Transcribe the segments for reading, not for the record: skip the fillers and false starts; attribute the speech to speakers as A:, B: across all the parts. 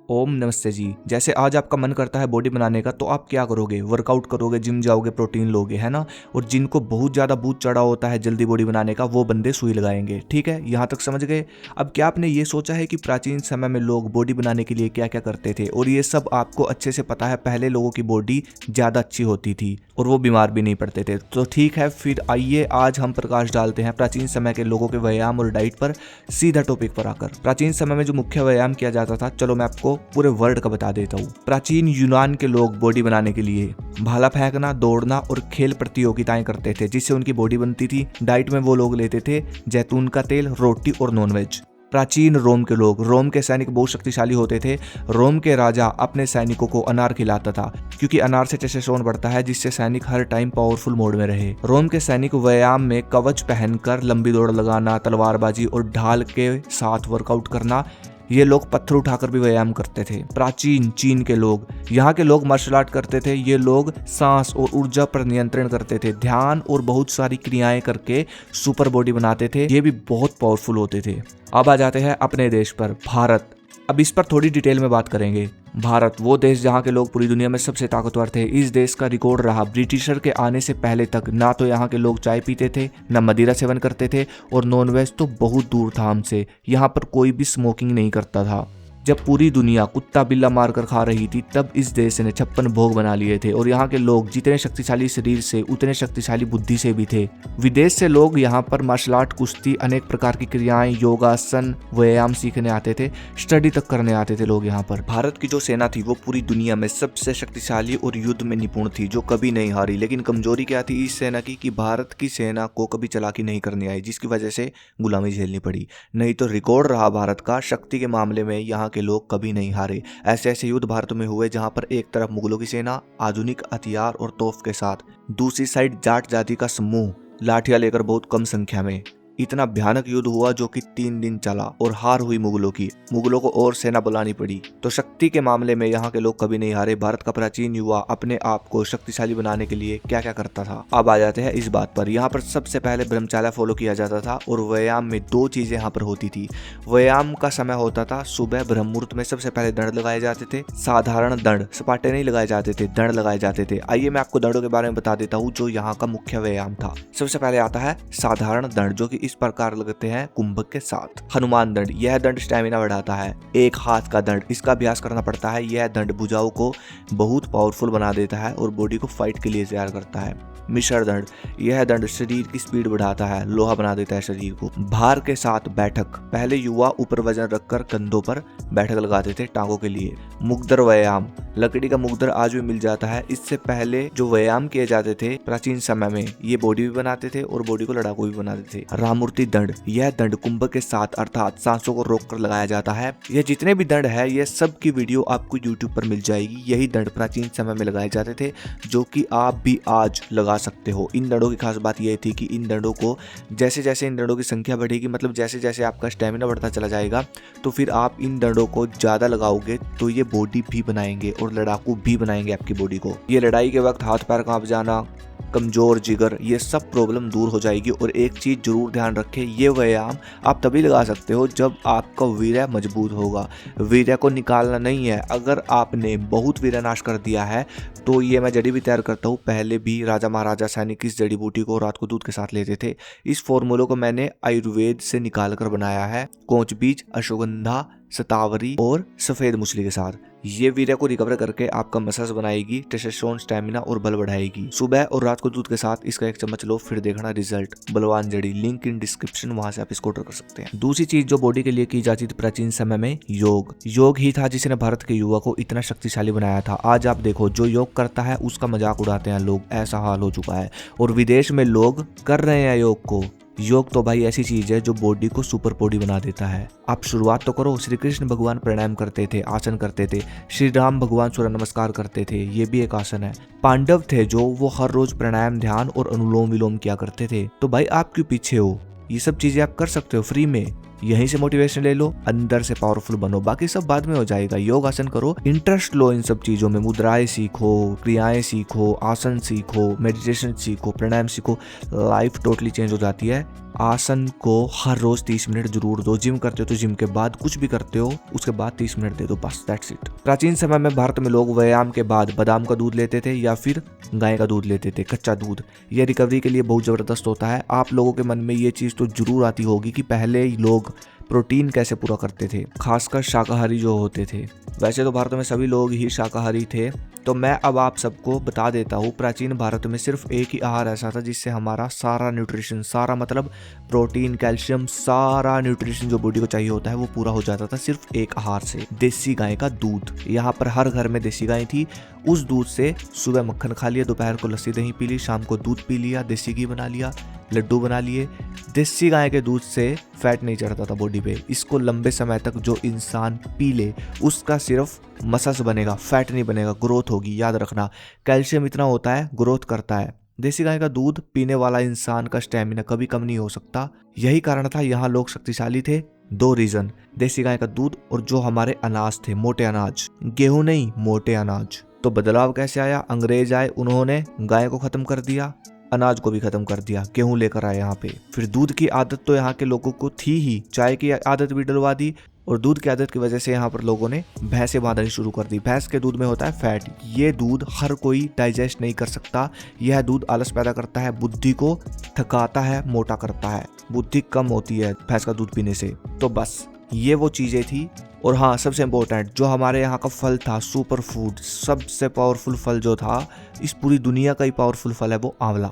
A: ओम नमस्ते जी। जैसे आज आपका मन करता है बॉडी बनाने का, तो आप क्या करोगे? वर्कआउट करोगे, जिम जाओगे, प्रोटीन लोगे, है ना। और जिनको बहुत ज़्यादा भूत चढ़ा होता है जल्दी बॉडी बनाने का, वो बंदे सुई लगाएंगे। ठीक है, यहाँ तक समझ गए। अब क्या आपने ये सोचा है कि प्राचीन समय में लोग बॉडी बनाने के लिए क्या क्या करते थे? और ये सब आपको अच्छे से पता है, पहले लोगों की बॉडी ज़्यादा अच्छी होती थी और वो बीमार भी नहीं पड़ते थे। तो ठीक है, फिर आइए आज हम प्रकाश डालते हैं प्राचीन समय के लोगों के व्यायाम और डाइट पर, सीधा टॉपिक पर आकर। प्राचीन समय में जो मुख्य व्यायाम किया जाता था, चलो मैं आपको पूरे वर्ल्ड का बता देता हूँ। प्राचीन यूनान के लोग बॉडी बनाने के लिए भाला फेंकना, दौड़ना और खेल प्रतियोगिताएं करते थे, जिससे उनकी बॉडी बनती थी। डाइट में वो लोग लेते थे जैतून का तेल, रोटी और नॉनवेज। प्राचीन रोम के लोग, रोम के सैनिक बहुत शक्तिशाली होते थे। रोम के राजा अपने सैनिकों को अनार खिलाता था, क्योंकि अनार से टेस्टोस्टेरोन बढ़ता है, जिससे सैनिक हर टाइम पावरफुल मोड में रहे। रोम के सैनिक व्यायाम में कवच पहनकर लंबी दौड़ लगाना, तलवारबाजी और ढाल के साथ वर्कआउट करना। ये लोग पत्थर उठाकर भी व्यायाम करते थे। प्राचीन चीन के लोग, यहाँ के लोग मार्शल आर्ट करते थे। ये लोग सांस और ऊर्जा पर नियंत्रण करते थे, ध्यान और बहुत सारी क्रियाएं करके सुपर बॉडी बनाते थे। ये भी बहुत पावरफुल होते थे। अब आ जाते हैं अपने देश पर, भारत। अब इस पर थोड़ी डिटेल में बात करेंगे। भारत वो देश जहाँ के लोग पूरी दुनिया में सबसे ताकतवर थे। इस देश का रिकॉर्ड रहा ब्रिटिशर के आने से पहले तक, ना तो यहाँ के लोग चाय पीते थे, ना मदिरा सेवन करते थे, और नॉनवेज तो बहुत दूर था हमसे। यहाँ पर कोई भी स्मोकिंग नहीं करता था। जब पूरी दुनिया कुत्ता बिल्ला मारकर खा रही थी, तब इस देश ने 56 भोग बना लिए थे। और यहाँ के लोग जितने शक्तिशाली शरीर से, उतने शक्तिशाली बुद्धि से भी थे। विदेश से लोग यहाँ पर मार्शल आर्ट, कुश्ती, अनेक प्रकार की क्रियाएं, योगासन, व्यायाम सीखने आते थे। स्टडी तक करने आते थे लोग यहाँ पर। भारत की जो सेना थी, वो पूरी दुनिया में सबसे शक्तिशाली और युद्ध में निपुण थी, जो कभी नहीं हारी। लेकिन कमजोरी क्या थी इस सेना की, कि भारत की सेना को कभी चालाकी नहीं करनी आई, जिसकी वजह से गुलामी झेलनी पड़ी। नहीं तो रिकॉर्ड रहा भारत का शक्ति के मामले में, यहाँ के लोग कभी नहीं हारे। ऐसे ऐसे युद्ध भारत में हुए जहां पर एक तरफ मुगलों की सेना आधुनिक हथियार और तोफ के साथ, दूसरी साइड जाट जाति का समूह लाठियां लेकर बहुत कम संख्या में। इतना भयानक युद्ध हुआ जो कि 3 दिन चला और हार हुई मुगलों की। मुगलों को और सेना बुलानी पड़ी। तो शक्ति के मामले में यहाँ के लोग कभी नहीं हारे। भारत का प्राचीन युवा अपने आप को शक्तिशाली बनाने के लिए क्या क्या करता था, अब आ जाते हैं इस बात पर। यहाँ पर सबसे पहले ब्रह्मचर्य फॉलो किया जाता था, और व्यायाम में 2 चीजें यहाँ पर होती थी। व्यायाम का समय होता था सुबह ब्रह्म मुहूर्त में। सबसे पहले दंड लगाए जाते थे, साधारण दंड, सपाटे नहीं लगाए जाते थे, दंड लगाए जाते थे। आइए मैं आपको दंडों के बारे में बता देता हूँ, जो यहाँ का मुख्य व्यायाम था। सबसे पहले आता है साधारण दंड, जो कि इस प्रकार लगते हैं कुंभक के साथ। हनुमान दंड, यह दंड स्टैमिना बढ़ाता है। एक हाथ का दंड, इसका अभ्यास करना पड़ता है। यह दंड भुजाओं को बहुत पावरफुल बना देता है और बॉडी को फाइट के लिए तैयार करता है। मिश्र दंड, यह दंड शरीर की स्पीड बढ़ाता है, लोहा बना देता है शरीर को। भार के साथ बैठक, पहले युवा ऊपर वजन रखकर कंधों पर बैठक लगाते थे टांगों के लिए। मुग्दर व्यायाम, लकड़ी का मुग्दर आज भी मिल जाता है। इससे पहले जो व्यायाम किए जाते थे प्राचीन समय में, ये बॉडी भी बनाते थे और बॉडी को लड़ाकू भी बनाते थे। रामूर्ति दंड, यह दंड कुंभक के साथ अर्थात सांसों को रोककर लगाया जाता है। यह जितने भी दंड है, ये सब की वीडियो आपको यूट्यूब पर मिल जाएगी। यही दंड प्राचीन समय में लगाए जाते थे, जो कि आप भी आज लगा सकते हो। इन दंडों की खास बात यह थी कि इन दंडों को जैसे जैसे इन दंडों की संख्या बढ़ेगी, मतलब जैसे जैसे आपका स्टेमिना बढ़ता चला जाएगा, तो फिर आप इन दंडों को ज्यादा लगाओगे तो ये बॉडी भी बनाएंगे और लड़ाकू भी बनाएंगे आपकी बॉडी को। ये लड़ाई के वक्त हाथ पैर कांप जाना, कमजोर जिगर, ये सब प्रॉब्लम दूर हो जाएगी। और एक चीज जरूर ध्यान रखें, ये व्यायाम आप तभी लगा सकते हो जब आपका वीर्य मजबूत होगा। वीर्य को निकालना नहीं है। अगर आपने बहुत वीर्य नाश कर दिया है, तो ये मैं जड़ी भी तैयार करता हूँ। पहले भी राजा महाराजा सैनिक इस जड़ी बूटी को रात को दूध के साथ लेते थे। इस फॉर्मूले को मैंने आयुर्वेद से निकाल कर बनाया है, कोंच बीज, अश्वगंधा, शतावरी और सफेद मूसली के साथ। ये वीर्य को रिकवर करके आपका मसल्स बनाएगी, टेस्टोस्टेरोन, स्टैमिना और बल बढ़ाएगी। सुबह और रात को दूध के साथ इसका 1 चम्मच लो, फिर देखना रिजल्ट। बलवान जड़ी, लिंक इन डिस्क्रिप्शन, वहां से आप इसको ऑर्डर कर सकते हैं। दूसरी चीज जो बॉडी के लिए की जाती थी प्राचीन समय में, योग। योग ही था जिसने भारत के युवा को इतना शक्तिशाली बनाया था। आज आप देखो, जो योग करता है उसका मजाक उड़ाते हैं लोग, ऐसा हाल हो चुका है। और विदेश में लोग कर रहे हैं योग को। योग तो भाई ऐसी चीज है जो बॉडी को सुपर बॉडी बना देता है। आप शुरुआत तो करो। श्री कृष्ण भगवान प्राणायाम करते थे, आसन करते थे। श्री राम भगवान सूर्य नमस्कार करते थे, ये भी एक आसन है। पांडव थे जो वो हर रोज प्राणायाम, ध्यान और अनुलोम विलोम किया करते थे। तो भाई आप क्यों पीछे हो? ये सब चीजें आप कर सकते हो फ्री में। यहीं से मोटिवेशन ले लो, अंदर से पावरफुल बनो, बाकी सब बाद में हो जाएगा। योग आसन करो, इंटरेस्ट लो इन सब चीजों में। मुद्राएं सीखो, क्रियाएं सीखो, आसन सीखो, मेडिटेशन सीखो, प्राणायाम सीखो। लाइफ टोटली चेंज हो जाती है आसन को हर रोज 30 मिनट जरूर दो। जिम करते हो तो जिम के बाद, कुछ भी करते हो उसके बाद 30 मिनट दे दो, बस दैट्स इट। प्राचीन समय में भारत में लोग व्यायाम के बाद बादाम का दूध लेते थे या फिर गाय का दूध लेते थे, कच्चा दूध। यह रिकवरी के लिए बहुत जबरदस्त होता है। आप लोगों के मन में ये चीज तो जरूर आती होगी कि पहले लोग प्रोटीन कैसे पूरा करते थे, खासकर शाकाहारी जो होते थे। वैसे तो भारत में सभी लोग ही शाकाहारी थे, तो मैं अब आप सबको बता देता हूँ। प्राचीन भारत में सिर्फ एक ही आहार ऐसा था जिससे हमारा सारा न्यूट्रिशन, सारा मतलब प्रोटीन, कैल्शियम, सारा न्यूट्रिशन जो बॉडी को चाहिए होता है वो पूरा हो जाता था सिर्फ एक आहार से, देसी गाय का दूध। यहाँ पर हर घर में देसी गाय थी। उस दूध से सुबह मक्खन खा लिया, दोपहर को लस्सी दही पी ली, शाम को दूध पी लिया, देसी घी बना लिया, लड्डू बना लिए। देसी गाय के दूध से फैट नहीं चढ़ता था बॉडी पे। इसको लंबे समय तक जो इंसान पी ले उसका सिर्फ मसल्स बनेगा, फैट नहीं बनेगा, ग्रोथ होगी। याद रखना, कैल्शियम इतना होता है, ग्रोथ करता है। देसी गाय का दूध पीने वाला इंसान का स्टेमिना कभी कम नहीं हो सकता। यही कारण था यहाँ लोग शक्तिशाली थे। 2 रीजन, देसी गाय का दूध और जो हमारे अनाज थे, मोटे अनाज, गेहूं नहीं मोटे अनाज। तो बदलाव कैसे आया? अंग्रेज आए, उन्होंने गाय को खत्म कर दिया, अनाज को भी खत्म कर दिया, गेहूं लेकर आए यहाँ पे। फिर दूध की आदत तो यहाँ के लोगों को थी ही, चाय की आदत भी डलवा दी, और दूध की आदत की वजह से यहाँ पर लोगों ने भैंसें बांधनी शुरू कर दी। भैंस के दूध में होता है फैट। ये दूध हर कोई डाइजेस्ट नहीं कर सकता। यह दूध आलस पैदा करता है, बुद्धि को थकाता है, मोटा करता है, बुद्धि कम होती है भैंस का दूध पीने से। तो बस ये वो चीजें थी। और हाँ, सबसे इम्पोर्टेंट जो हमारे यहाँ का फल था, सुपर फूड, सबसे पावरफुल फल जो था, इस पूरी दुनिया का ही पावरफुल फल है वो आंवला।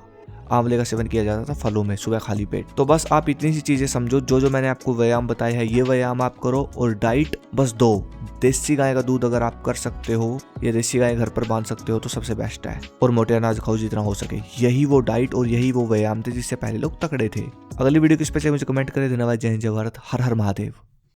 A: आंवले का सेवन किया जाता था फलों में सुबह खाली पेट। तो बस आप इतनी सी चीजें समझो, जो मैंने आपको व्यायाम बताया है ये व्यायाम आप करो, और डाइट बस 2 देसी गाय का दूध अगर आप कर सकते हो या देसी गाय घर पर बांध सकते हो तो सबसे बेस्ट है। और मोटे अनाज खाओ जितना हो सके। यही वो डाइट और यही वो व्यायाम थे जिससे पहले लोग तकड़े थे। अगली वीडियो किस पे चाहिए मुझे कमेंट करें। धन्यवाद। जय हिंद, जय भारत, हर हर महादेव।